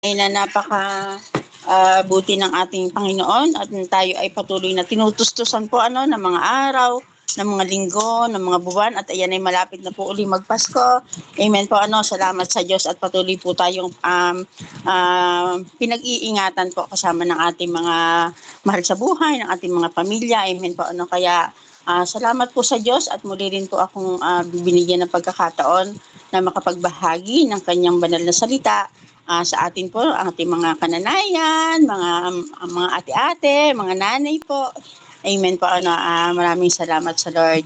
Ay na napaka buti ng ating Panginoon at tayo ay patuloy na tinutustusan po ng mga araw, ng mga linggo, ng mga buwan at ayan ay malapit na po uli magpasko. Amen po salamat sa Diyos at patuloy po tayong pinag-iingatan po kasama ng ating mga mahal sa buhay, ng ating mga pamilya. Amen po kaya salamat po sa Diyos at muli rin po akong binigyan ng pagkakataon na makapagbahagi ng kanyang banal na salita sa atin po, ang ating mga kananayan, mga ate-ate, mga nanay po. Amen po. Maraming salamat sa Lord.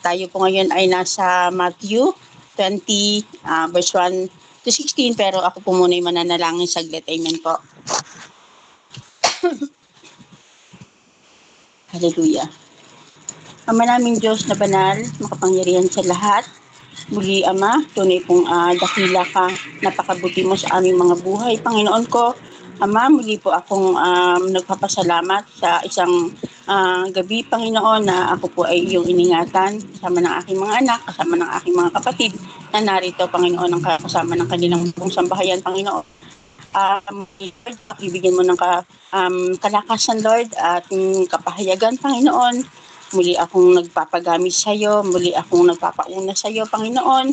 Tayo po ngayon ay nasa Matthew 20, verse 1 to 16, pero ako po muna yung mananalangin saglit. Amen po. Hallelujah. Ama naming Diyos na banal, makapangyarihan sa lahat, muli, Ama, tunay pong dakila ka, napakabuti mo sa aming mga buhay. Panginoon ko, Ama, muli po akong nagpapasalamat sa isang gabi, Panginoon, na ako po ay iyong iningatan kasama ng aking mga anak, kasama ng aking mga kapatid na narito, Panginoon, ang kasama ng kanilang buong sambahayan, Panginoon. Ibigyan mo ng kalakasan, Lord, at kapahayagan, Panginoon. Muli akong nagpapagamit sa iyo, muli akong nagpapauna sa iyo, Panginoon.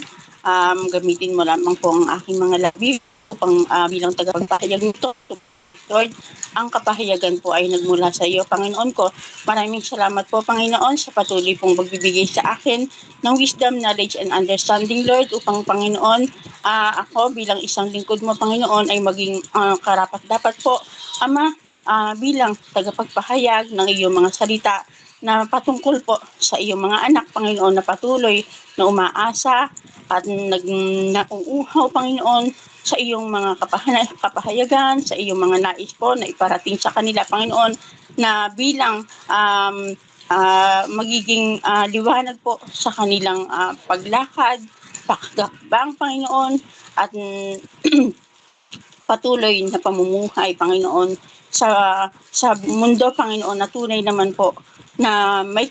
Gamitin mo lamang po ang aking mga labi upang bilang tagapagpahayag nito, Lord, ang kapahayagan po ay nagmula sa iyo, Panginoon ko. Maraming salamat po, Panginoon, sa patuloy pong magbibigay sa akin ng wisdom, knowledge, and understanding, Lord, upang, Panginoon, ako bilang isang lingkod mo, Panginoon, ay maging karapat-dapat po, Ama, bilang tagapagpahayag ng iyong mga salita na patungkol po sa iyong mga anak, Panginoon, na patuloy na umaasa at nauuhaw, Panginoon, sa iyong mga kapahayagan, sa iyong mga nais po na iparating sa kanila, Panginoon, na bilang magiging liwanag po sa kanilang paglakad, pakakbang, Panginoon, at patuloy na pamumuhay, Panginoon, sa mundo, Panginoon, na tunay naman po na may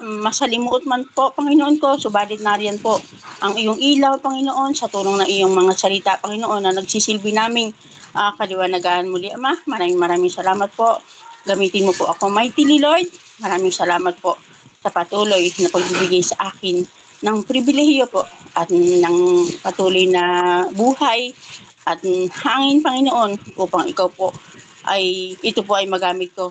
masalimuot man po, Panginoon ko, subalit nariyan po ang iyong ilaw, Panginoon, sa tulong ng iyong mga salita, Panginoon, na nagsisilbi naming kaliwanagan muli, Ama. Maraming salamat po. Gamitin mo po ako mightily, Lord. Maraming salamat po sa patuloy na pagbibigay sa akin ng pribilehiyo po at ng patuloy na buhay at hangin, Panginoon, upang ikaw po ito po ay magamit ko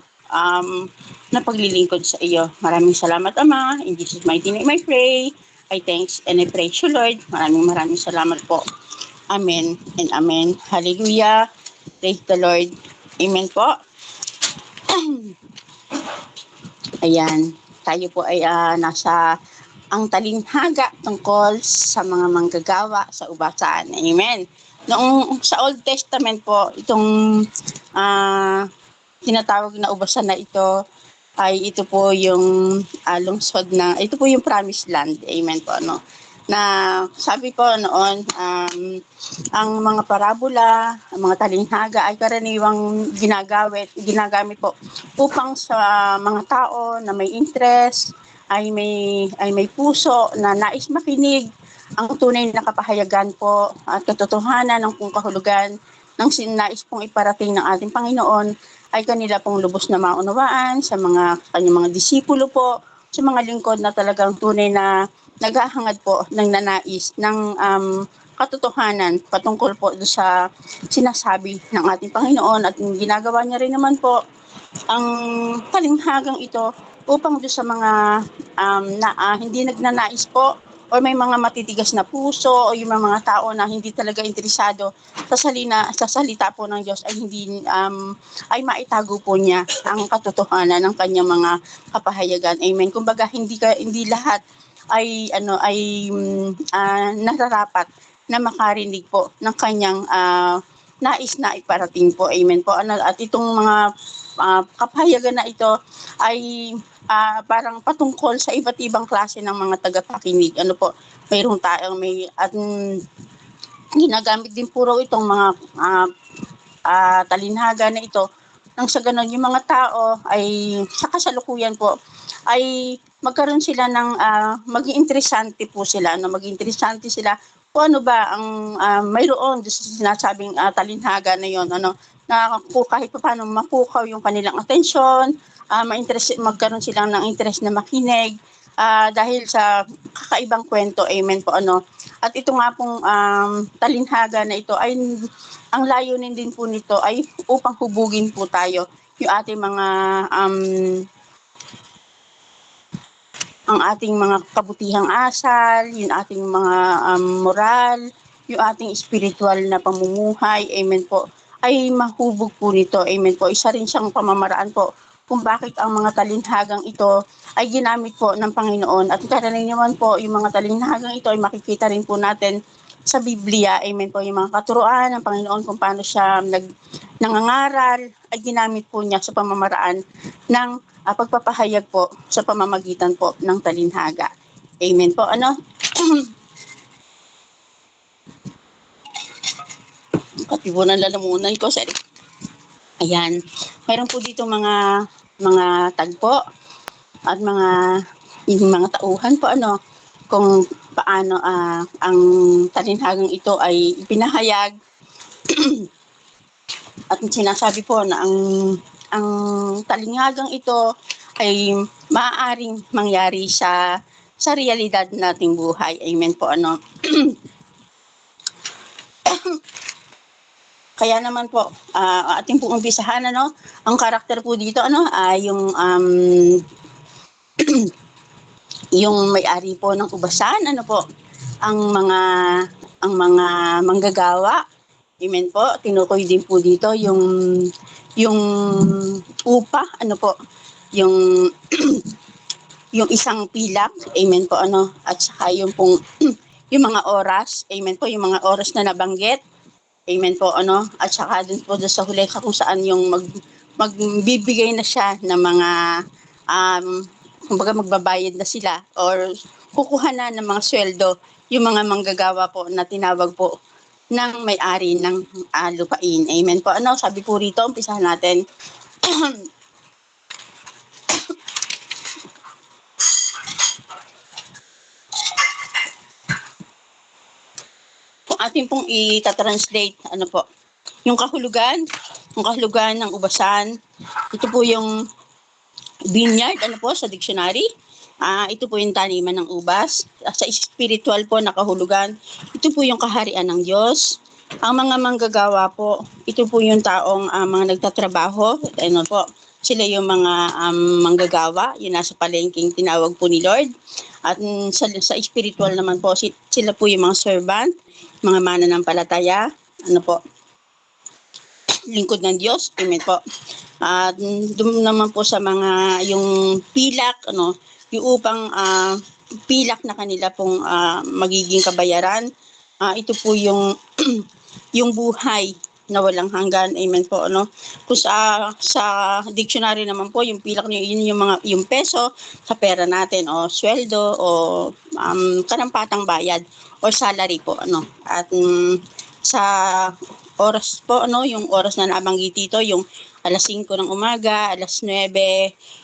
na paglilingkod sa iyo. Maraming salamat, Ama. In Jesus' mighty name I pray. I thanks and I praise you, Lord. Maraming salamat po. Amen and amen. Hallelujah. Praise the Lord. Amen po. Ayan. Tayo po ay nasa ang talinghaga tungkol sa mga manggagawa sa ubasan. Amen. Noong sa Old Testament po, itong tinatawag na ubasan na ito ay ito po yung lungsod na, ito po yung promised land. Amen po, na sabi po noon, ang mga parabola, ang mga talinghaga ay karaniwang ginagamit po upang sa mga tao na may interest, ay may puso na nais makinig ang tunay na kapahayagan po at katotohanan ng kung kahulugan ng sinais pong iparating ng ating Panginoon ay kanila pong lubos na maunawaan sa kanyang mga disipulo po, sa mga lingkod na talagang tunay na naghahangad po ng nanais ng katotohanan patungkol po sa sinasabi ng ating Panginoon at ginagawa niya rin naman po ang talinghagang ito upang do sa mga hindi nagnanais po o may mga matitigas na puso o yung mga tao na hindi talaga interesado sa salita po ng Diyos ay hindi ay maitago po niya ang katotohanan ng kanyang mga kapahayagan. Amen. Kumbaga hindi lahat ay nararapat na makarinig po ng kanyang nais na iparating po. Amen po. At itong mga kapahayagan na ito ay parang patungkol sa iba't ibang klase ng mga tagapakinig. Mayroong tayong ginagamit din puro itong mga talinhaga na ito. Nang sa ganon, yung mga tao ay sa kasalukuyan po ay magkaroon sila ng maging interesante po sila, maging interesante sila kung ano ba ang mayroon doon sa sinasabing talinhaga na yon, ano, na kahit paano mapukaw yung kanilang atensyon, magkaroon silang ng interest na makinig dahil sa kakaibang kwento, amen po, ano. At ito nga pong talinhaga na ito ay ang layunin din po nito ay upang hubugin po tayo yung ating mga ang ating mga kabutihang asal, yung ating mga moral, yung ating spiritual na pamumuhay, amen po, ay mahubog po nito, amen po. Isa rin siyang pamamaraan po kung bakit ang mga talinhagang ito ay ginamit po ng Panginoon. At karaniwan po, yung mga talinhagang ito ay makikita rin po natin sa Biblia, amen po, yung mga katuruan ng Panginoon kung paano siya nangangaral, ay ginamit po niya sa pamamaraan ng pagpapahayag po sa pamamagitan po ng talinhaga. Amen po. Ano? Katibunan lalamunan ko. Sorry. Ayan. Mayroon po dito mga tagpo at mga tauhan po, ano, kung paano ang talinhagang ito ay ipinahayag. At sinasabi po na ang talinhagang ito ay maaaring mangyari sa realidad nating buhay. Amen po, ano. Kaya naman po, ating pong umpisahan, ano, ang karakter po dito, ano, yung yung may-ari po ng ubasan, ano po, ang mga manggagawa. Amen po. Tinukoy din po dito yung upa, ano po, yung yung isang pilak, amen po, ano, at saka yung pong yung mga oras, amen po, yung mga oras na nabanggit, amen po, ano, at saka dun po doon sa huli kung saan yung magbibigay na siya ng mga kumbaga magbabayad na sila or kukuha na ng mga sweldo yung mga manggagawa po na tinawag po ng may-ari ng lupain. Amen po. Ano, sabi po rito, umpisahan natin. Kung atin pong i-translate, ano po, yung kahulugan ng ubasan, ito po yung vineyard, ano po, sa dictionary. Ito po yung taniman ng ubas. Sa spiritual po na kahulugan, ito po yung kaharian ng Diyos. Ang mga manggagawa po, ito po yung taong mga nagtatrabaho, ano po, sila yung mga manggagawa, yun nasa palengking tinawag po ni Lord. At sa spiritual naman po, sila po yung mga servant, mga mananampalataya, ano po, lingkod ng Diyos, amen po. At doon naman po sa mga yung pilak, ano, yung upang pilak na kanila pong magiging kabayaran, ito po yung yung buhay na walang hanggan, amen po, ano. Kung sa dictionary naman po, yung pilak niyo, yun yung mga yung peso sa pera natin o sweldo o karampatang bayad o salary po, ano. At sa oras po, ano, yung oras na nabanggit dito, yung alas 5 ng umaga, alas 9,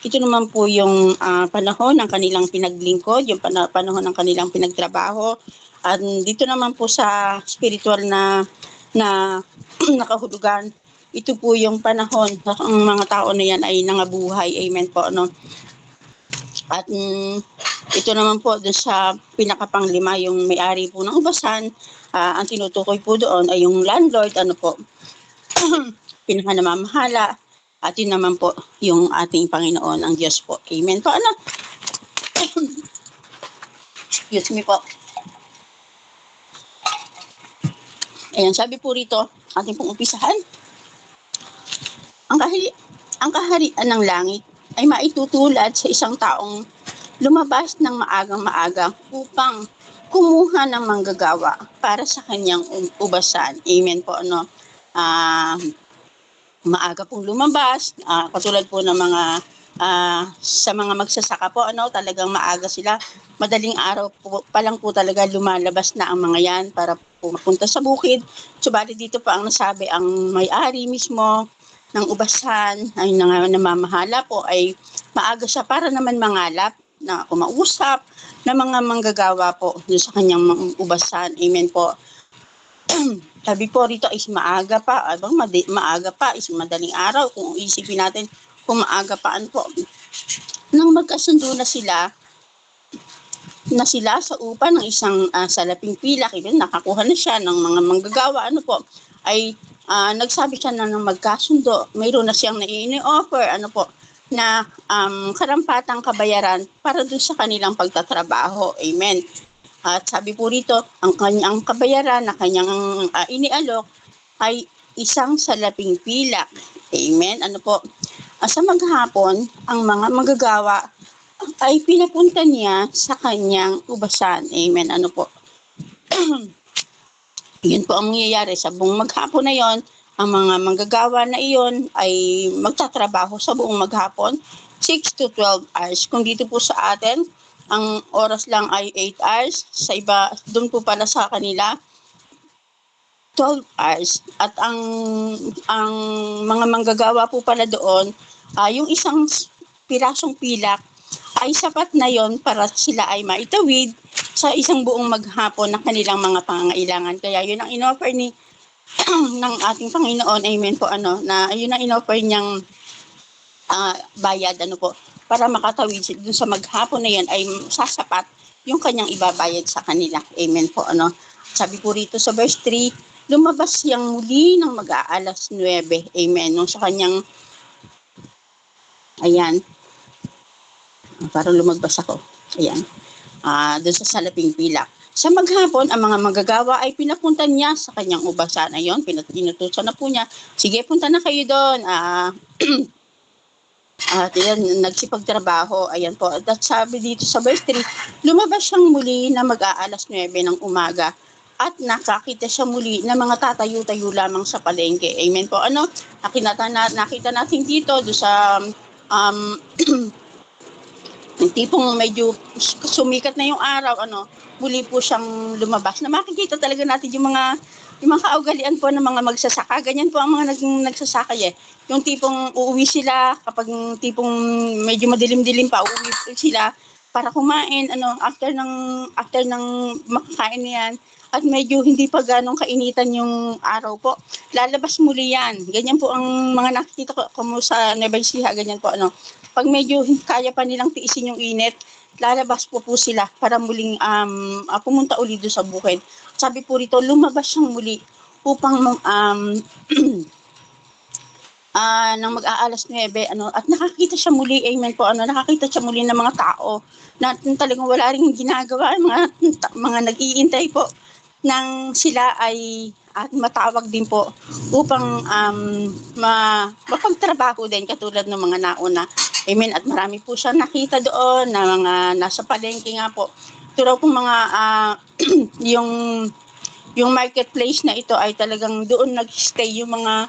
ito naman po yung panahon ng kanilang pinaglingkod, yung panahon ng kanilang pinagtrabaho. At dito naman po sa spiritual na nakahulugan, ito po yung panahon ang mga tao na yan ay nangabuhay, amen po, ano. At ito naman po dun sa pinakapanglima, yung may-ari po ng ubasan, ang tinutukoy po doon ay yung landlord, ano po, pinakanamamahala, at yun naman po yung ating Panginoon, ang Diyos po. Amen po, ano. Excuse me po. Ayan, sabi po rito, ating pong umpisahan, ang kaharian ng langit ay maitutulad sa isang taong lumabas ng maagang-maaga upang kumuha ng manggagawa para sa kanyang ubasan. Amen po, ano. Maaga pong lumabas, katulad po ng mga sa mga magsasaka po, ano, talagang maaga sila. Madaling araw po, pa lang po talaga lumalabas na ang mga yan para po mapunta sa bukid. Subalit dito pa ang nasabi, ang may-ari mismo ng ubasan ay namamahala po ay maaga siya para naman mangalap. na kumausap ng mga manggagawa po doon sa kanyang ubasan. Amen po. Sabi po rito is maaga pa, maaga pa is madaling araw kung isipin natin kung maaga pa po. Nang magkasundo na sila sa upa ng isang salaping pilak, even nakakuha na siya ng mga manggagawa, ay nagsabi siya na ng magkasundo, mayroon na siyang nai-offer, na karampatang kabayaran para doon sa kanilang pagtatrabaho. Amen. At sabi po rito, ang kanyang kabayaran na kanyang inialok ay isang salaping pilak. Amen. Sa maghapon, ang mga manggagawa ay pinapunta niya sa kanyang ubasan. Amen. Yun po ang mangyayari sa buong maghapon na yon. Ang mga manggagawa na iyon ay magtatrabaho sa buong maghapon, 6 to 12 hours. Kung dito po sa atin, ang oras lang ay 8 hours. Sa iba, doon po pala sa kanila, 12 hours. At ang mga manggagawa po pala doon, yung isang pirasong pilak ay sapat na yon para sila ay maitawid sa isang buong maghapon ng kanilang mga pangangailangan. Kaya yun ang inoffer ng ating Panginoon, amen po, na yun ang inoffer niyang bayad, para makatawid dun sa maghapon na yan ay sasapat yung kanyang ibabayad sa kanila. Amen po, Sabi po rito sa verse 3, lumabas siyang muli ng mag-aalas 9. Amen. Nung sa kanyang, ayan, parang lumagpas ako. Ayan. Doon sa salaping pilak. Sa maghapon, ang mga manggagawa ay pinapunta niya sa kanyang ubasan. Ayun, pinutusan na po niya. Sige, punta na kayo doon. Nagsipagtrabaho. Ayan po. At sabi dito sa verse 3, lumabas siyang muli na mag-aalas 9 ng umaga at nakakita siya muli na mga tatayo-tayo lamang sa palengke. Amen po. Nakita natin dito doon sa yung tipong medyo sumikat na yung araw, muli po siyang lumabas. Na makikita talaga natin yung mga kaugalian po ng mga magsasaka. Ganyan po ang mga nagsasaka Yung tipong uuwi sila kapag tipong medyo madilim-dilim pa, uuwi po sila para kumain, after ng makakain niyan. At medyo hindi pa ganong kainitan yung araw po, lalabas muli yan. Ganyan po ang mga nakikita ko sa Nueva Ecija, ganyan po, Pag medyo kaya pa nilang tiisin yung init, lalabas po sila para muling pumunta uli doon sa bukid. Sabi po rito, lumabas siyang muli upang nang mag-aalas 9, at nakakita siya muli, amen po, nakakita siya muli ng mga tao na talagang wala ring ginagawa, mga nag-iintay po nang sila ay at matawag din po upang mapagtrabaho din katulad ng mga nauna. Amen. At marami po siyang nakita doon na mga nasa palengke nga po. Ito raw pong mga yung marketplace na ito ay talagang doon nag-stay yung mga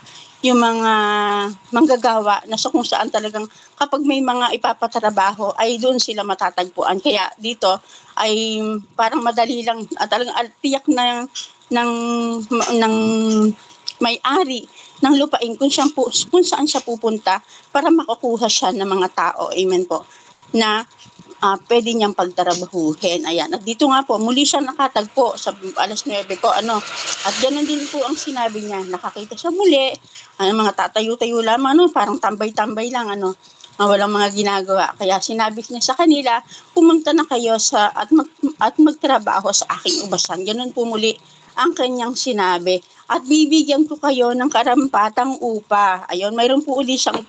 manggagawa na kung saan talagang kapag may mga ipapatrabaho ay doon sila matatagpuan. Kaya dito ay parang madali lang, talagang tiyak na ng may-ari ng lupain kung saan siya pupunta para makukuha siya ng mga tao. Amen po. Na pwede niyang pagtrabahuhin. Ayan. At dito nga po, muli siya nakatagpo sa alas 9 po. At ganoon din po ang sinabi niya. Nakakita siya muli. Mga tatayo-tayo lamang, parang tambay-tambay lang, walang mga ginagawa. Kaya sinabi niya sa kanila, pumunta na kayo at magtrabaho sa aking ubasan. Ganoon po muli ang kanyang sinabi. At bibigyan ko kayo ng karampatang upa. Ayun, mayroon po uli siyang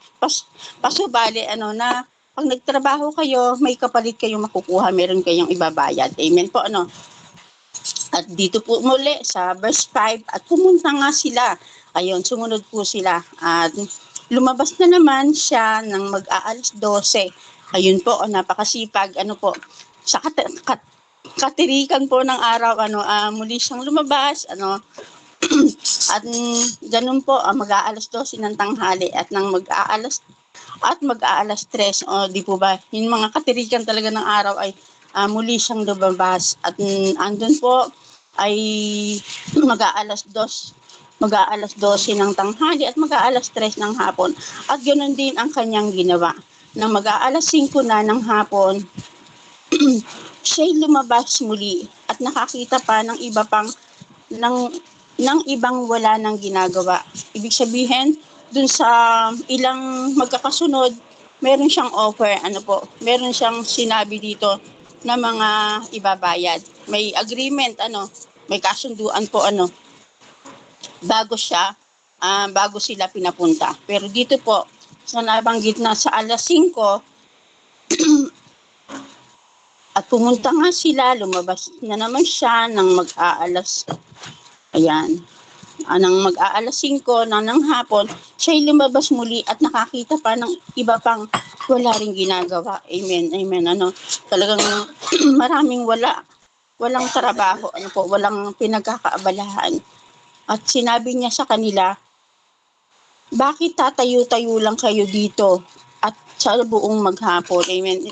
pasubali, na pag nagtrabaho kayo, may kapalit kayong makukuha, meron kayong ibabayad. Amen po, At dito po muli sa verse 5, at pumunta nga sila. Ayun, sumunod po sila. At lumabas na naman siya ng mag-aalas 12. Ayun po, napakasipag, po, sa katirikan po ng araw, muli siyang lumabas, at ganun po, mag-aalas 12 ng tanghali at nang mag-aalas 3, di po ba, yung mga katirikan talaga ng araw ay muli siyang lumabas at andun po ay mag-aalas 12 ng tanghali at mag-aalas 3 ng hapon. At ganoon din ang kanyang ginawa. Nang mag-aalas 5 na ng hapon, Siya'y lumabas muli at nakakita pa ng iba pang ng ibang wala ng ginagawa. Ibig sabihin, dun sa ilang magkakasunod, meron siyang offer, meron siyang sinabi dito na mga ibabayad. May agreement, may kasunduan po, bago bago sila pinapunta. Pero dito po, sa nabanggit na sa alas 5, at pumunta nga sila, lumabas na naman siya ng mag-aalas. Ayan. Nang mag-aalas 5 ng hapon, siya'y lumabas muli at nakakita pa ng iba pang wala ring ginagawa. Amen, amen. Talagang maraming walang trabaho, walang pinagkakaabalahan. At sinabi niya sa kanila, bakit tatayo-tayo lang kayo dito at sa buong maghapon? Amen.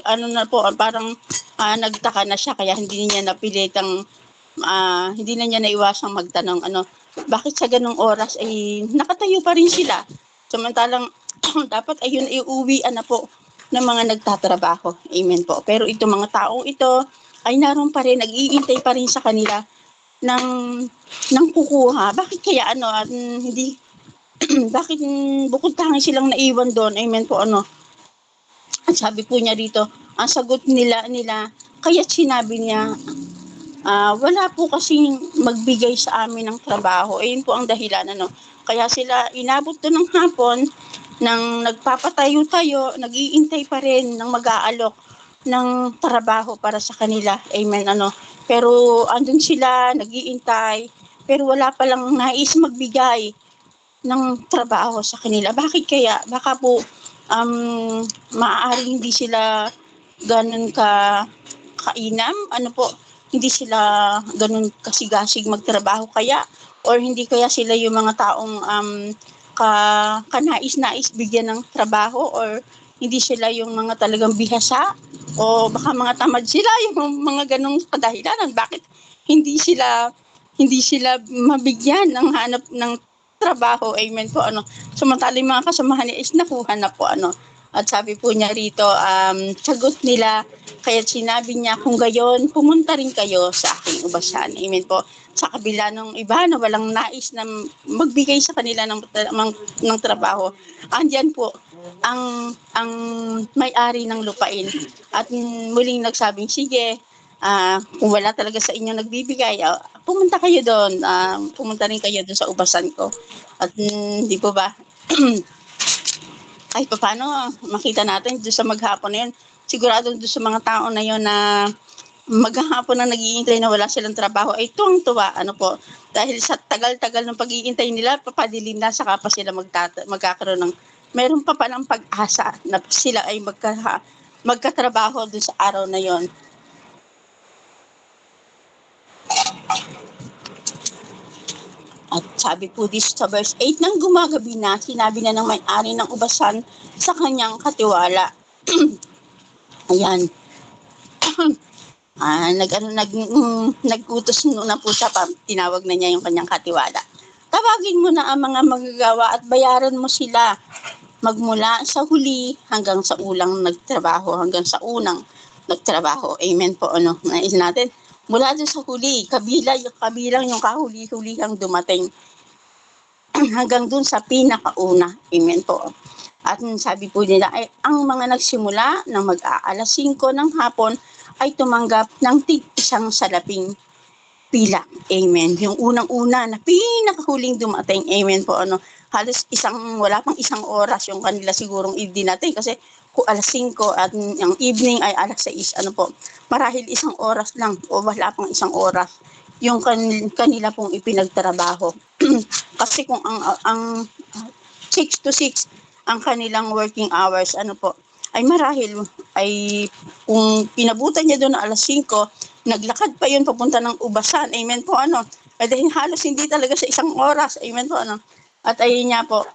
Parang nagtaka na siya kaya hindi niya napilitang hindi na niya naiwasang magtanong bakit sa ganung oras ay nakatayo pa rin sila. Samantalang dapat ayun iuwian na po ng mga nagtatrabaho. Amen po. Pero itong mga taong ito ay naroon pa rin, nag-iintay pa rin sa kanila ng kukuha. Bakit kaya hindi bakit bukod tangi silang naiwan doon? Amen po. At sabi po niya dito, ang sagot nila kaya sinabi niya, wala po kasing magbigay sa amin ng trabaho. Ayun po ang dahilan. Kaya sila inabot doon ng hapon, nang nagpapatayo-tayo, nag-iintay pa rin ng mag-aalok ng trabaho para sa kanila. Amen. Pero andun sila, nag-iintay, pero wala palang nais magbigay ng trabaho sa kanila. Bakit kaya? Baka po maaaring hindi sila ganun kainam, hindi sila ganun kasigasig magtrabaho kaya, or hindi kaya sila yung mga taong kanais-nais bigyan ng trabaho, or hindi sila yung mga talagang bihasa, o baka mga tamad sila, yung mga ganung kadahilanan bakit hindi sila mabigyan ng hanap ng trabaho. Amen po. Samantalang mga kasamahan niya is nakuha na po. At sabi po niya rito, sagot nila, kaya sinabi niya, kung gayon, pumunta rin kayo sa aking ubasan. Amen po. Sa kabila ng iba na walang nais na magbigay sa kanila ng trabaho, andyan po ang may-ari ng lupain. At muling nagsabing, sige, kung wala talaga sa inyo nagbibigay, pumunta kayo doon, pumunta rin kayo doon sa ubasan ko. At di po ba, ay paano makita natin doon sa maghapon na yun, sigurado doon sa mga tao na yun na maghapon na nag-iintay na wala silang trabaho, ay tuwang-tuwa, dahil sa tagal-tagal ng pag-iintay nila, papadilim na, saka pa sila magkakaroon ng, meron pa palang pag-asa na sila ay magkatrabaho doon sa araw na yon. At sabi po dito sa verse 8, nang gumagabi na, sinabi na ng may-ari ng ubasan sa kanyang katiwala. Ayan. Nag-utos na po siya, tinawag na niya yung kanyang katiwala. Tawagin mo na ang mga magagawa at bayaran mo sila magmula sa huli hanggang sa unang nagtrabaho. Amen po. Nais natin, mula doon sa huli, kabilang yung kahuli-hulihang dumating hanggang doon sa pinakauna. Amen po. At sabi po nila, ay ang mga nagsimula ng mag-aalas 5 ng hapon ay tumanggap ng tig-isang salaping pila. Amen. Yung unang-una na pinakahuling dumating. Amen po. Halos wala pang isang oras yung kanila sigurong idinating, kasi kung alas 5 at yung evening ay alas 6, marahil isang oras lang o wala pang isang oras yung kanila pong ipinagtrabaho. Kasi kung ang 6 to 6 ang kanilang working hours, ay marahil ay kung pinabutan niya doon na alas 5, naglakad pa yun papunta ng ubasan. Amen po. Dahil halos hindi talaga sa isang oras. Amen po. At ayun niya po,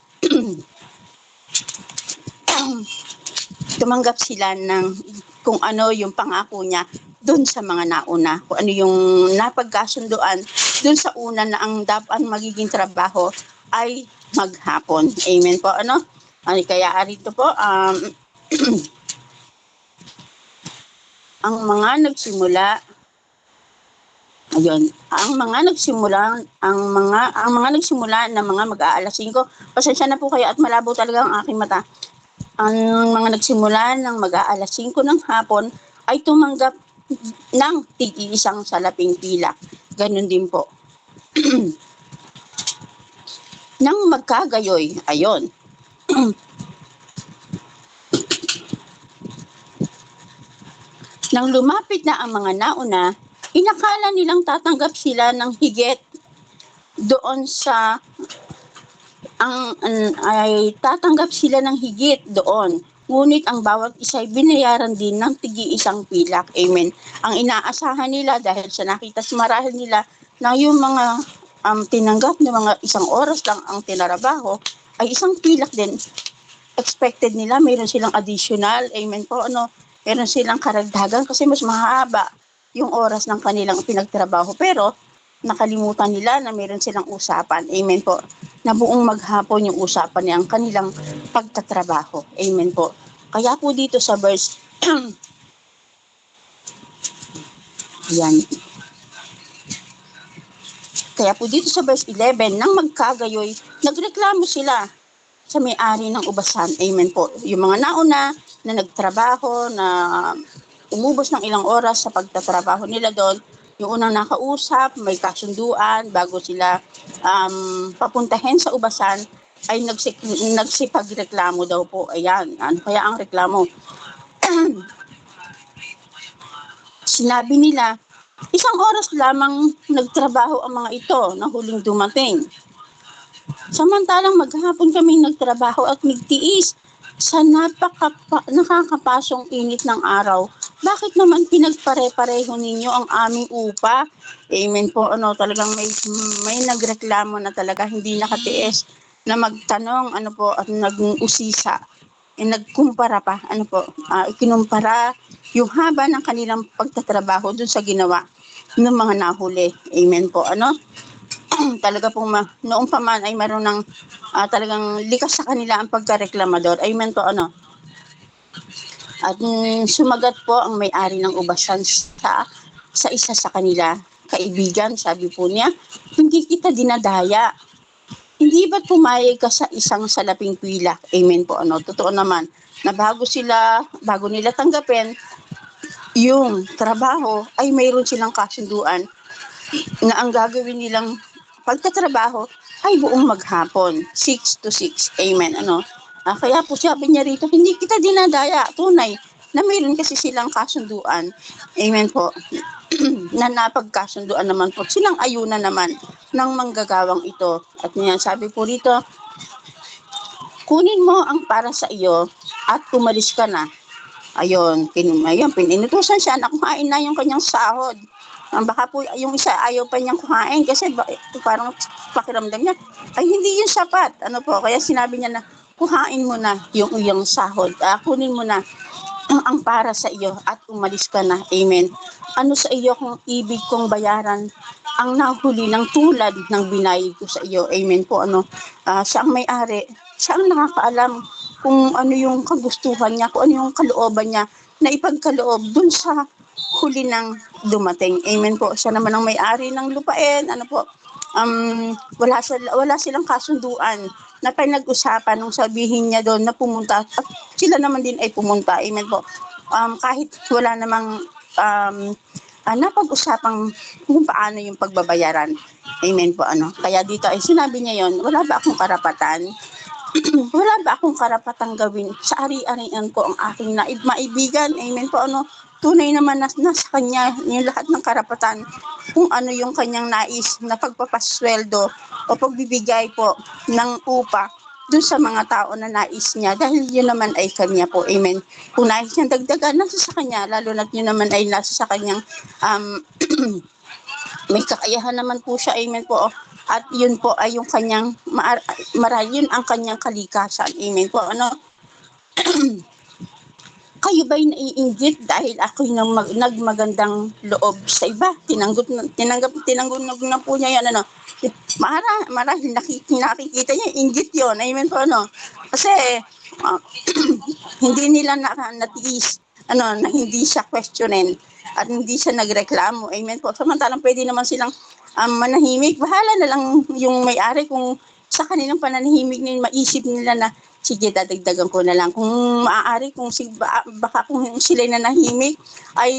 tumanggap sila ng kung ano yung pangako niya doon sa mga nauna, kung ano yung napagkasunduan doon sa una na ang dapat magiging trabaho ay maghapon. Amen po. Kaya arito po, ang mga nagsimula Ayun, ang mga nagsimula na mga mag-aalas 5, pasensya na po kayo at malabo talaga ang aking mata. Ang mga nagsimula ng mag-aalas 5 ng hapon ay tumanggap ng tig-iisang salaping pilak. Ganun din po. Nang magkagayoy, ayon. Nang lumapit na ang mga nauna, inakala nilang tatanggap sila ng higit doon sa ay tatanggap sila ng higit doon. Ngunit ang bawat isa ay binayaran din ng tig-iisang pilak. Amen. Ang inaasahan nila dahil sa nakita sa marahil nila na yung mga tinanggap na mga isang oras lang ang tinarabaho ay isang pilak din. Expected nila, mayroon silang additional. Amen po. Meron silang karagdagan kasi mas mahaba yung oras ng kanilang pinagtrabaho. Pero nakalimutan nila na meron silang usapan. Amen po. Na buong maghapon yung usapan niya ang kanilang pagtatrabaho. Amen po. Kaya po dito sa verse yan. Kaya po dito sa verse 11, nang magkagayoy, nagreklamo sila sa may-ari ng ubasan. Amen po. Yung mga nauna na nagtrabaho, na umubos ng ilang oras sa pagtatrabaho nila doon, yung unang nakausap, may kasunduan, bago sila papuntahin sa ubasan, ay nagsipagreklamo daw po. Ayan, ano kaya ang reklamo? Sinabi nila, isang oras lamang nagtrabaho ang mga ito na huling dumating. Samantalang maghapon kami nagtrabaho at nagtiis sa nakakapasong init ng araw. Bakit naman pinagpare-pareho ninyo ang aming upa? Amen po. Talagang may nagreklamo na talaga hindi nakatiis na magtanong at nag-usisa. Nagkumpara pa. Ikinumpara yung haba ng kanilang pagtatrabaho dun sa ginawa ng mga nahuli. Amen po. Talaga pong noong pa man ay meron ng talagang likas sa kanila ang pagkareklamador. Amen po. At sumagat po ang may-ari ng ubasan sa isa sa kanila. Kaibigan, sabi po niya, hindi kita dinadaya. Hindi ba't pumayag ka sa isang salaping pilak? Amen po. Totoo naman na bago nila tanggapin yung trabaho, ay mayroon silang kasunduan na ang gagawin nilang pagtatrabaho ay buong maghapon, 6 to 6. Amen. Kaya po sabi niya rito, hindi kita dinadaya, tunay na mayroon kasi silang kasunduan. Amen po. Na napagkasunduan naman po silang ayunan naman ng manggagawang ito. At niyan sabi po rito, kunin mo ang para sa iyo at umalis ka na. Ayun, pinutusan siya na kumain na yung kanyang sahod. Baka po yung isa ayaw pa niyang kumain kasi parang pakiramdam niya ay hindi yun sapat. Kaya sinabi niya na kuhain mo na yung iyong sahod. Kunin mo na ang para sa iyo at umalis ka na. Amen. Ano sa iyo kung ibig kong bayaran ang nahuli ng tulad ng binayad ko sa iyo. Amen po. Siya ang may-ari. Siya ang nakakaalam kung ano yung kagustuhan niya, kung ano yung kalooban niya na ipagkaloob dun sa huli ng dumating. Amen po. Siya naman ang may-ari ng lupain. Wala silang kasunduan na pinag-usapan nung sabihin niya doon na pumunta at sila naman din ay pumunta. Amen po. Kahit wala namang napag-usapang kung paano yung pagbabayaran. Amen po. Kaya dito ay sinabi niya yon, wala ba akong karapatan? Wala ba akong karapatang gawin sa ari-arian ko ang aking maibigan? Amen po. Tunay naman na nasa kanya yung lahat ng karapatan kung ano yung kanyang nais na pagpapasweldo o pagbibigay po ng upa dun sa mga tao na nais niya dahil yun naman ay kanya po. Amen. Kung nais niyang dagdagan, nasa sa kanya, lalo na't yun naman ay nasa sa kanyang may kakayahan naman po siya. Amen po. At yun po ay yung kanyang yun ang kanyang kalikasan. Amen po. Kayo ba'y naiinggit dahil ako'y nagmagandang loob sa iba? Tinanggap na po niya yan. Marahil nakikita niya, inggit yun. Amen po. Kasi hindi nila natiis na hindi siya questionin at hindi siya nagreklamo. Amen po. Samantalang pwede naman silang manahimik. Bahala na lang yung may-ari kung sa kanilang pananahimik nila maisip nila na sige, dadagdagan ko na lang. Kung maaari, kung baka kung sila nanahimik, ay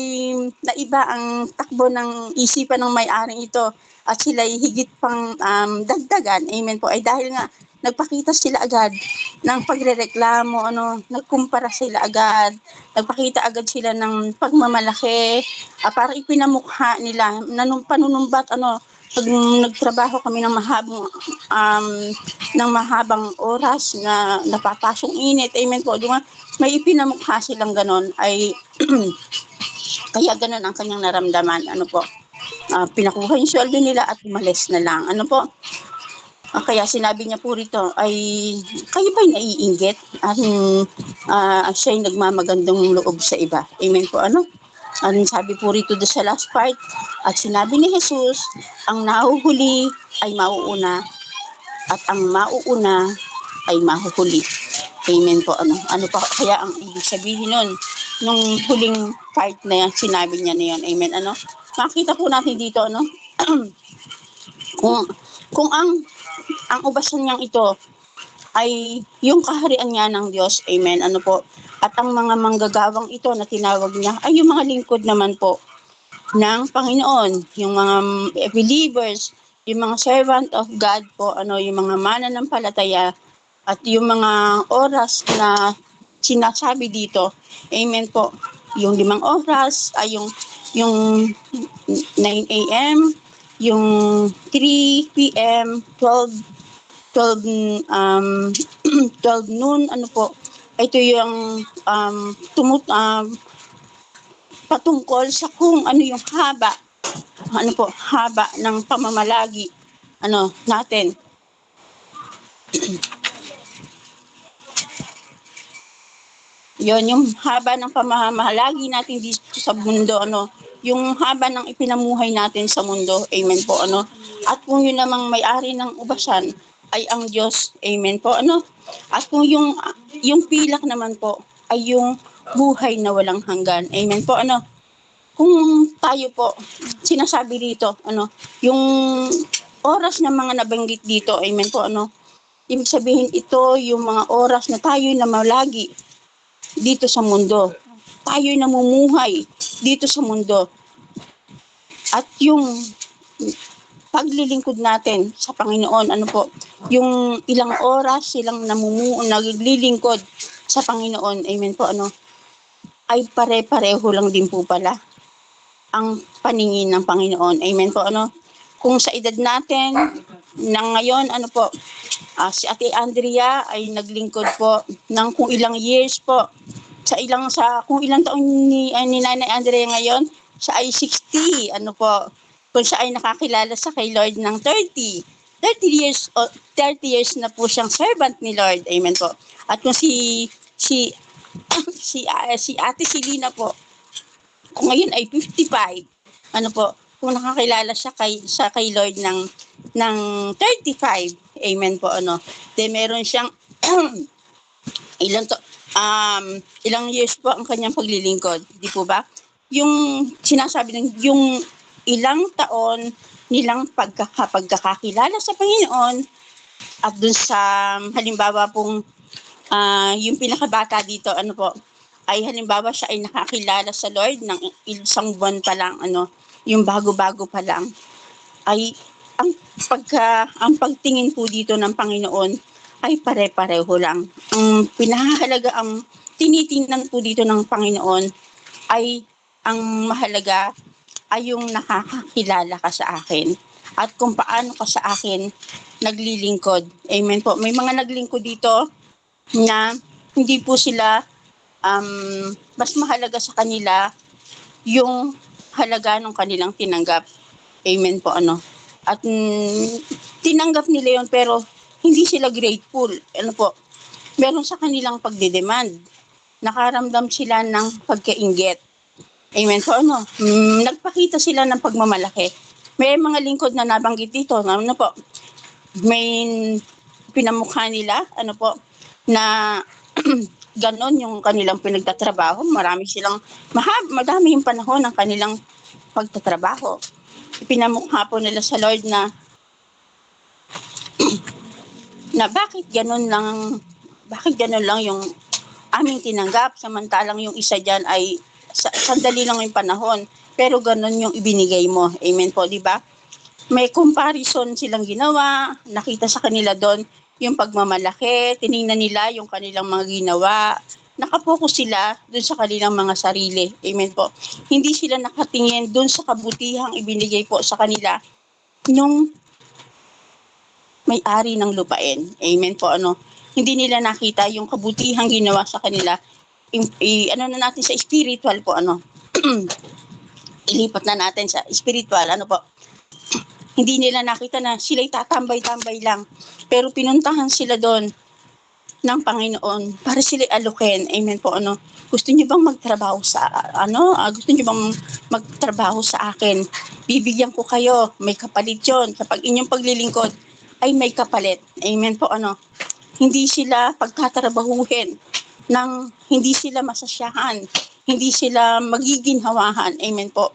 naiba ang takbo ng isipan ng may-ari ito at sila higit pang dagdagan. Amen po. Ay dahil nga nagpakita sila agad ng pagrereklamo, nagkumpara sila agad, nagpakita agad sila ng pagmamalaki, para ipinamukha nila, panunumbat, pag nagtrabaho kami ng mahabang oras na napapasong init, amen po, may ipinamukha silang ganon, ay kaya ganon ang kanyang naramdaman, pinakuha yung sweldo nila at umalis na lang, kaya sinabi niya po rito ay kayo ba'y naiinggit at siya'y nagmamagandang loob sa iba. Amen po, Ang sabi po rito sa last part, at sinabi ni Jesus, ang nahuhuli ay mauuna at ang mauuna ay mahuhuli. Amen po, Ano pa kaya ang ibig sabihin nun? Nung huling part na yan, sinabi niya na yan. Amen, Makita po natin dito, kung ang ubasan niyang ito ay yung kaharian niya ng Diyos. Amen. At ang mga manggagawang ito na tinawag niya ay yung mga lingkod naman po ng Panginoon, yung mga believers, yung mga servant of God po, yung mga mananampalataya at yung mga oras na sinasabi dito. Amen po. Yung 5 oras ay yung 9 a.m., yung 3 p.m., 12 12 noon, ito yung patungkol sa kung ano yung haba ng pamamalagi natin. Yon yung haba ng pamamalagi natin dito sa mundo, yung haba ng ipinamuhay natin sa mundo. Amen po, At kung yun namang may-ari ng ubasan ay ang Diyos. Amen po, At kung yung pilak naman po ay yung buhay na walang hanggan. Amen po, Kung tayo po, sinasabi dito, yung oras ng mga nabanggit dito, amen po, ibig sabihin ito yung mga oras na tayo na malagi dito sa mundo. Tayo'y namumuhay dito sa mundo. At yung paglilingkod natin sa Panginoon, yung ilang oras silang naglilingkod sa Panginoon, amen po, ay pare-pareho lang din po pala ang paningin ng Panginoon, amen po, Kung sa edad natin ng ngayon, si Ate Andrea ay naglingkod po ng kung ilang years po. Kung ilang taon ni Nanay Andrea ngayon, siya ay 60, Kung siya ay nakakilala sa kay Lord ng 30 years na po siyang servant ni Lord. Amen po. At kung si Ate Selena po, kung ngayon ay 55, kung nakakilala siya kay Lord ng 35, amen po, meron siyang ilang years po ang kanyang paglilingkod, di po ba? Yung sinasabi yung ilang taon nilang pagkakakilala sa Panginoon at dun sa halimbawa pong yung pinakabata dito, ay halimbawa siya ay nakakilala sa Lord ng isang buwan pa lang, yung bago-bago pa lang, ay ang pagtingin po dito ng Panginoon ay pare-pareho lang. Ang pinahalaga, ang tinitingnan po dito ng Panginoon ay ang mahalaga ay yung nakakakilala ka sa akin at kung paano ka sa akin naglilingkod. Amen po. May mga naglingkod dito na hindi po sila mas mahalaga sa kanila yung halaga ng kanilang tinanggap. Amen po, At tinanggap nila yon pero hindi sila grateful. Meron sa kanilang pagdedemand. Nakaramdam sila ng pagkainggit. Amen po, nagpakita sila ng pagmamalaki. May mga lingkod na nabanggit dito, po, may pinamukha nila, na ganon yung kanilang pinagtatrabaho. Madami yung panahon ng kanilang pagtatrabaho. Ipinamukha po nila sa Lord na bakit ganon lang yung aming tinanggap, samantalang yung isa dyan ay sandali lang yung panahon, pero ganon yung ibinigay mo. Amen po, di ba? May comparison silang ginawa, nakita sa kanila doon yung pagmamalaki, tiningnan nila yung kanilang mga ginawa, nakapokus sila doon sa kanilang mga sarili. Amen po. Hindi sila nakatingin doon sa kabutihang ibinigay po sa kanila nung may-ari ng lupain. Amen po. Hindi nila nakita yung kabutihang ginawa sa kanila. Na natin sa spiritual po, ilipat na natin sa spiritual, po. Hindi nila nakita na sila'y tatambay-tambay lang. Pero pinuntahan sila doon ng Panginoon para sila'y alukin. Amen po. Gusto niyo bang magtrabaho gusto niyo bang magtrabaho sa akin? Bibigyan ko kayo. May kapalit yun. Kapag inyong paglilingkod, ay may kapalit. Amen po. Hindi sila pagtatrabahuhin nang hindi sila masasyahan, hindi sila magiginhawahan. Amen po.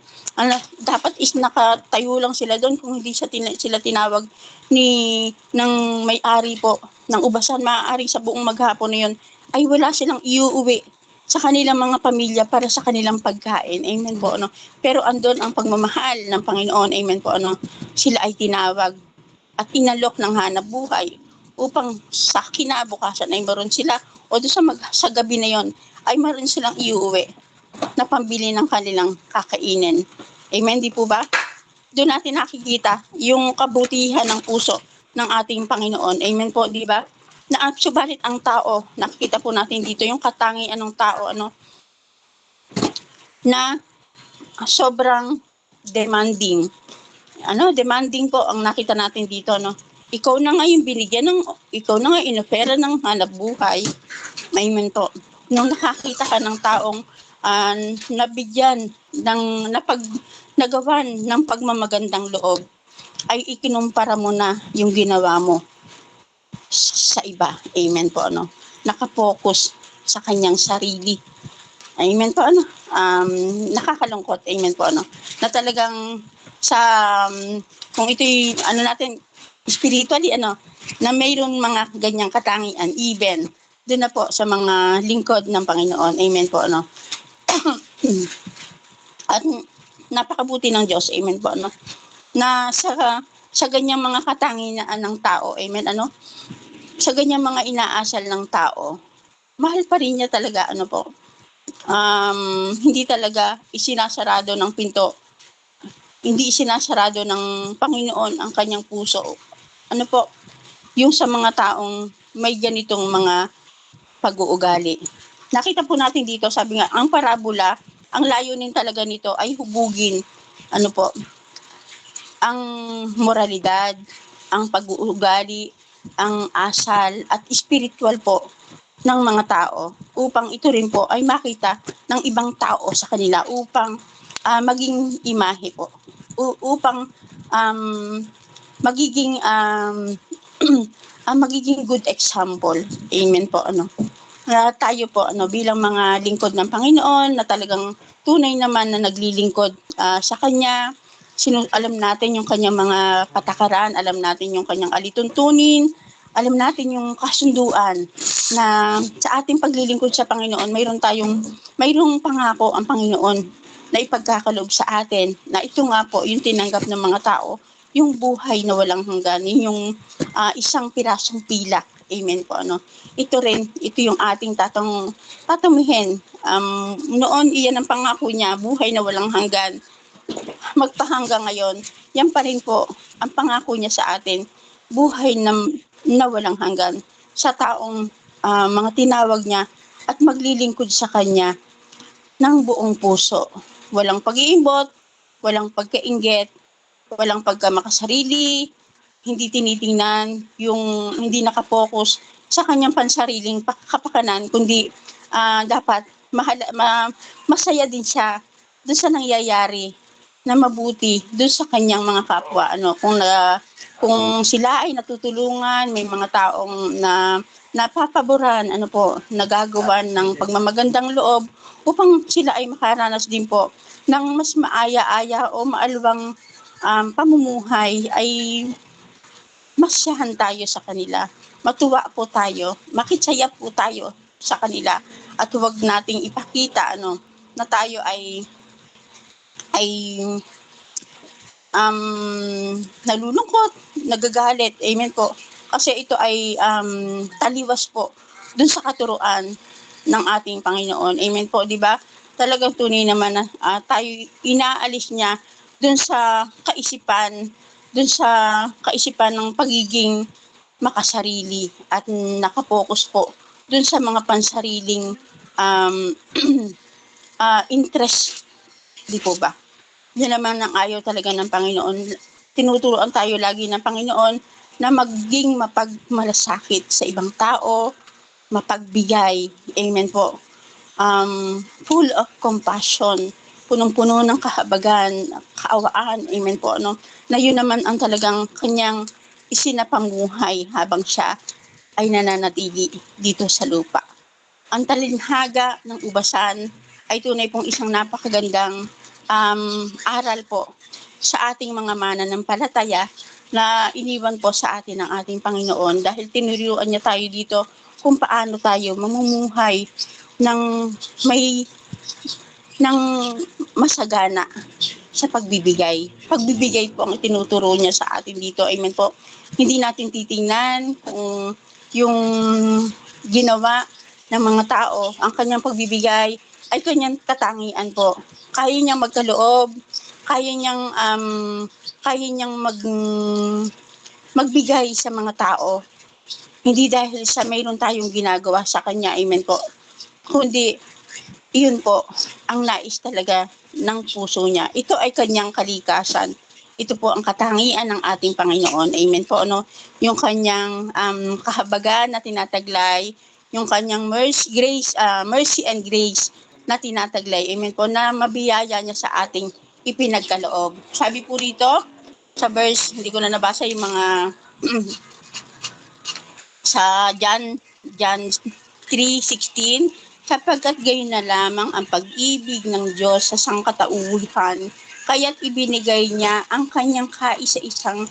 Dapat is nakatayo lang sila doon kung hindi sila tinawag ng may-ari po ng ubasan. Maaari sa buong maghapon na yun ay wala silang iuuwi sa kanilang mga pamilya para sa kanilang pagkain. Amen po. Pero andun ang pagmamahal ng Panginoon. Amen po. Sila ay tinawag at inalok ng hanap buhay upang sa kinabukasan ay maroon sila o doon sa gabi na yon ay maroon silang iuwi na pambili ng kanilang kakainin. Amen, di po ba? Doon natin nakikita yung kabutihan ng puso ng ating Panginoon. Amen po, di ba? Subalit ang tao, nakikita po natin dito yung katangian ng tao, na sobrang demanding. Demanding po ang nakita natin dito, Ikaw na nga yung ikaw na nga inopera ng hanap buhay. Amen po. Nung nakakita ka ng taong nabigyan nagawan ng pagmamagandang loob, ay ikinumpara mo na yung ginawa mo sa iba. Amen po. Nakapokus sa kanyang sarili. Amen po. Nakakalungkot. Amen po. Na talagang kung ito'y natin spiritually na mayroong mga ganyang katangian, even doon na po sa mga lingkod ng Panginoon. Amen po. At napakabuti ng Diyos. Amen po. Na sa ganyang mga katangian ng tao. Amen. Sa ganyang mga inaasal ng tao, mahal pa rin niya talaga. Hindi talaga isinasarado ng pinto. Hindi isinasarado ng Panginoon ang kanyang puso. Yung sa mga taong may ganitong mga pag-uugali. Nakita po natin dito, sabi nga, ang parabola, ang layunin talaga nito ay hubugin, ang moralidad, ang pag-uugali, ang asal at spiritual po ng mga tao upang ito rin po ay makita ng ibang tao sa kanila upang maging imahe po. Upang magiging magiging good example. Amen po. Tayo po bilang mga lingkod ng Panginoon na talagang tunay naman na naglilingkod sa Kanya. Alam natin yung Kanyang mga patakaran, alam natin yung Kanyang alituntunin, alam natin yung kasunduan na sa ating paglilingkod sa Panginoon, mayroong pangako ang Panginoon na ipagkakaloob sa atin na ito nga po yung tinanggap ng mga tao, yung buhay na walang hanggan, yung isang pirasong pilak. Amen po. Ito yung ating tatamuhin. Noon, iyan ang pangako niya, buhay na walang hanggan. Magpahanggang ngayon, yan pa rin po ang pangako niya sa atin, buhay na walang hanggan sa taong mga tinawag niya at maglilingkod sa Kanya ng buong puso. Walang pag-iimbot, walang pagkainggit, walang pagkamakasarili, hindi tinitingnan, yung hindi nakapokus sa kanyang pansariling kapakanan, kundi dapat masaya din siya doon sa nangyayari na mabuti doon sa kanyang mga kapwa. Kung sila ay natutulungan, may mga taong na napapaboran, nagagawa ng pagmamagandang loob upang sila ay makaranas din po ng mas maaya-aya o maalwang pamumuhay, ay masyahan tayo sa kanila. Matuwa po tayo, makitsaya po tayo sa kanila, at huwag nating ipakita na tayo ay nalulungkot, nagagalit. Amen po. Kasi ito ay taliwas po dun sa katuruan ng ating Panginoon. Amen po, di ba? Talagang tunay naman na tayo inaalis niya dun sa kaisipan ng pagiging makasarili at nakapokus po dun sa mga pansariling interest, di po ba? Yan naman ang ayaw talaga ng Panginoon. Tinuturuan tayo lagi ng Panginoon na maging mapagmalasakit sa ibang tao, mapagbigay. Amen po. Full of compassion, punong-puno ng kahabagan, kaawaan. Amen po. Na yun naman ang talagang kanyang isinapamuhay habang siya ay nananatili dito sa lupa. Ang talinhaga ng ubasan ay tunay pong isang napakagandang aral po sa ating mga mananampalataya na iniwan po sa atin ng ating Panginoon, dahil tinuruan niya tayo dito kung paano tayo mamumuhay ng masagana sa pagbibigay. Pagbibigay po ang tinuturo niya sa atin dito. Amen po. Hindi natin titingnan kung yung ginawa ng mga tao, ang kanyang pagbibigay ay kanyang katangian po. Kaya niyang magkaloob, kaya niyang magbigay sa mga tao. Hindi dahil sa mayroon tayong ginagawa sa kanya, amen po, kundi iyon po ang nais talaga ng puso niya. Ito ay kanyang kalikasan. Ito po ang katangian ng ating Panginoon. Amen po. Yung kanyang kahabagan na tinataglay, yung kanyang mercy and grace na tinataglay. Amen po, na mabiyaya niya sa ating ipinagkaloob. Sabi po rito sa verse, hindi ko na nabasa yung mga sa John 3:16, sapagkat gayon na lamang ang pag-ibig ng Diyos sa sangkatauhan, kaya't ibinigay niya ang kanyang kaisa-isang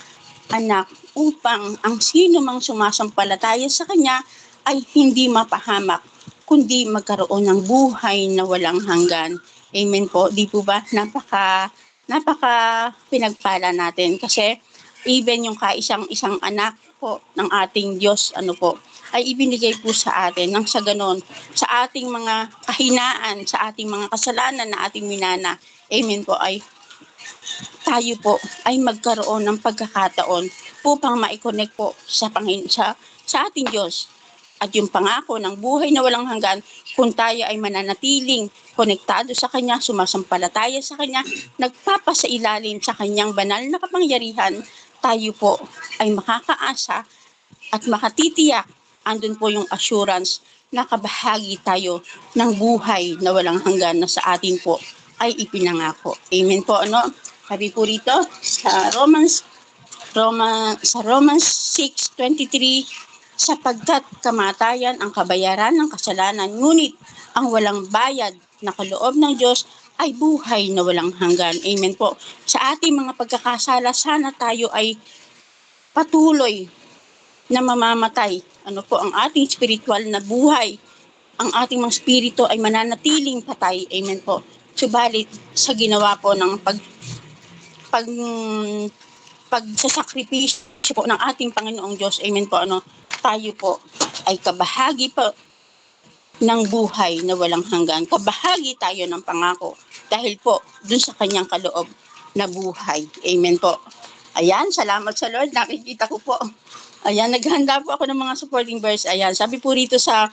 anak upang ang sino mang sumasampalataya sa kanya ay hindi mapahamak, kundi magkaroon ng buhay na walang hanggan. Amen po. Di po ba? Napaka pinagpala natin, kasi even yung isang anak po ng ating Diyos, ay ibinigay po sa atin nang sa ganon, sa ating mga kahinaan, sa ating mga kasalanan na ating minana, amen po, ay tayo po ay magkaroon ng pagkakataon upang ma-connect po sa ating Diyos. At yung pangako ng buhay na walang hanggan, kung tayo ay mananatiling konektado sa Kanya, sumasampalataya sa Kanya, nagpapasailalim sa Kanyang banal na kapangyarihan, tayo po ay makakaasa at makatitiyak. Andun po yung assurance na kabahagi tayo ng buhay na walang hanggan na sa atin po ay ipinangako. Amen po. Sabi po rito sa Romans 6:23, sapagkat kamatayan ang kabayaran ng kasalanan, ngunit ang walang bayad na kaloob ng Diyos ay buhay na walang hanggan. Amen po. Sa ating mga pagkakasala, sana tayo ay patuloy na mamamatay. Ang ating spiritual na buhay, ang ating mga spirito ay mananatiling patay. Amen po. Subalit sa ginawa po ng pagsasakripisyo po ng ating Panginoong Diyos, amen po, tayo po ay kabahagi po ng buhay na walang hanggan. Kabahagi tayo ng pangako dahil po dun sa kanyang kaloob na buhay. Amen po. Ayan, salamat sa Lord. Nakikita ko po. Ayan, naghanda po ako ng mga supporting verse. Ayan, sabi po rito sa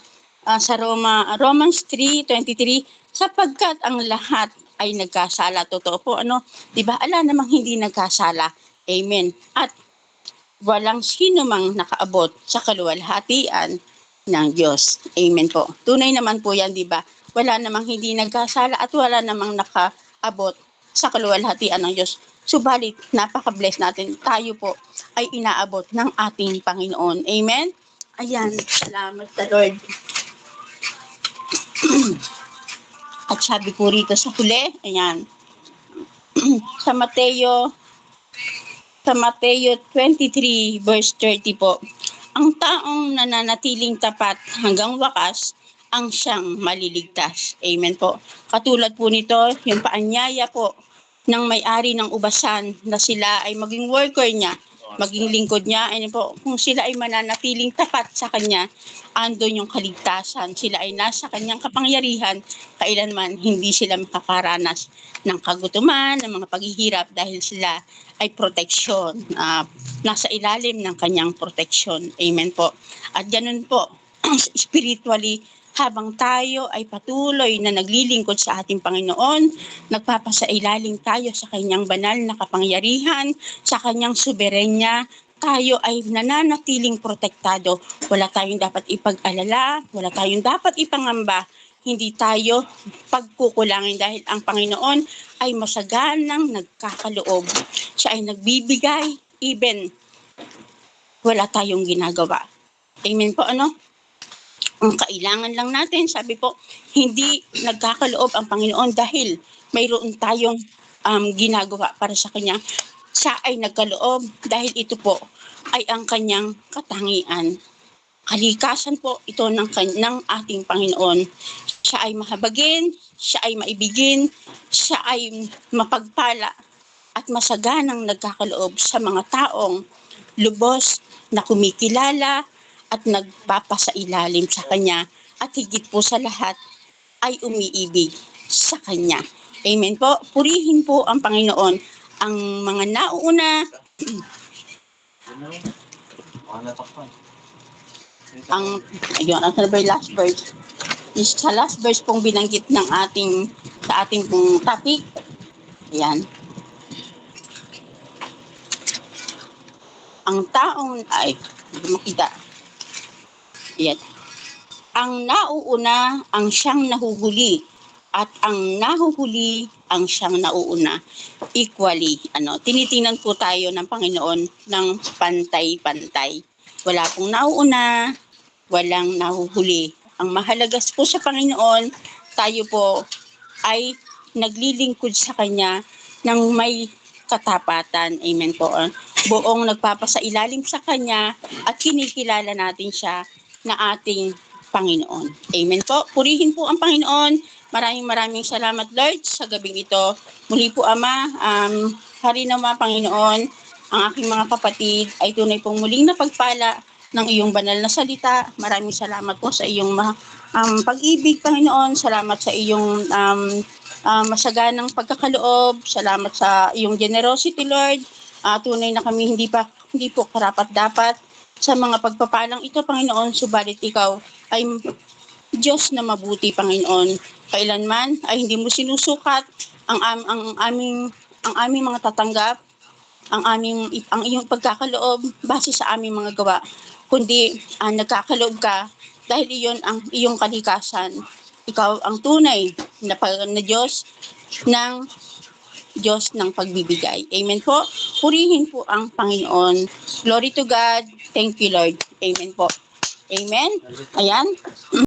Romans 3:23, sapagkat ang lahat ay nagkasala. Totoo po, 'di ba? Ala namang hindi nagkasala. Amen. At walang sino mang nakaabot sa kaluwalhatian ng Diyos. Amen po. Tunay naman po 'yan, 'di ba? Wala namang hindi nagkasala at wala namang nakaabot sa kaluwalhatian ng Diyos. Subalit, napaka-bless natin. Tayo po ay inaabot ng ating Panginoon. Amen? Ayan, salamat sa Lord. At sabi po rito sa huli, ayan, sa Mateo 23 verse 30 po, ang taong nananatiling tapat hanggang wakas ang siyang maliligtas. Amen po. Katulad po nito, yung paanyaya po ng may-ari ng ubasan na sila ay maging worker niya, maging lingkod niya. Ayan po, kung sila ay mananatiling tapat sa kanya, andon yung kaligtasan. Sila ay nasa kanyang kapangyarihan, kailanman hindi sila makakaranas ng kagutuman, ng mga paghihirap dahil sila ay proteksyon. Nasa ilalim ng kanyang proteksyon. Amen po. At ganun po, spiritually, habang tayo ay patuloy na naglilingkod sa ating Panginoon, nagpapasailalim tayo sa kanyang banal na kapangyarihan, sa kanyang soberenya, tayo ay nananatiling protektado. Wala tayong dapat ipag-alala, wala tayong dapat ipangamba, hindi tayo pagkukulangin dahil ang Panginoon ay masaganang nagkakaloob. Siya ay nagbibigay, even wala tayong ginagawa. Amen po, ano? Ang kailangan lang natin, sabi po, hindi nagkakaloob ang Panginoon dahil mayroon tayong ginagawa para sa Kanya. Siya ay nagkaloob dahil ito po ay ang Kanyang katangian. Kalikasan po ito ng ating Panginoon. Siya ay mahabagin, siya ay maibigin, siya ay mapagpala at masaganang nagkakaloob sa mga taong lubos na kumikilala at nagpapasailalim sa Kanya at higit po sa lahat ay umiibig sa Kanya. Amen po. Purihin po ang Panginoon. Ang mga nauuna, ayun, ang last verse. Sa last verse pong binanggit ng sa ating pong topic. Ayan. Ang taong, hindi makita. Ayan. Ang nauuna ang siyang nahuhuli at ang nahuhuli ang siyang nauuna. Equally, tinitingnan po tayo ng Panginoon ng pantay-pantay. Wala pong nauuna, walang nahuhuli. Ang mahalaga po sa Panginoon, tayo po ay naglilingkod sa Kanya ng may katapatan. Amen po. Buong nagpapasailalim sa Kanya at kinikilala natin siya na ating Panginoon. Amen po. Purihin po ang Panginoon. Maraming salamat, Lord, sa gabing ito. Muli po, Ama, hari naman, Panginoon, ang aking mga kapatid ay tunay pong muling napagpala ng iyong banal na salita. Maraming salamat po sa iyong pag-ibig, Panginoon. Salamat sa iyong masaganang pagkakaloob. Salamat sa iyong generosity, Lord. Tunay na kami hindi po karapat-dapat sa mga pagpapalang ito, Panginoon, subalit ikaw ay Diyos na mabuti, Panginoon. Kailanman ay hindi mo sinusukat ang aming mga tatanggap, ang iyong pagkakaloob base sa aming mga gawa, kundi nagkakaloob ka dahil iyon ang iyong kalikasan. Ikaw ang tunay na Diyos ng pagbibigay. Amen po. Purihin po ang Panginoon. Glory to God. Thank you, Lord. Amen po. Amen. Ayan.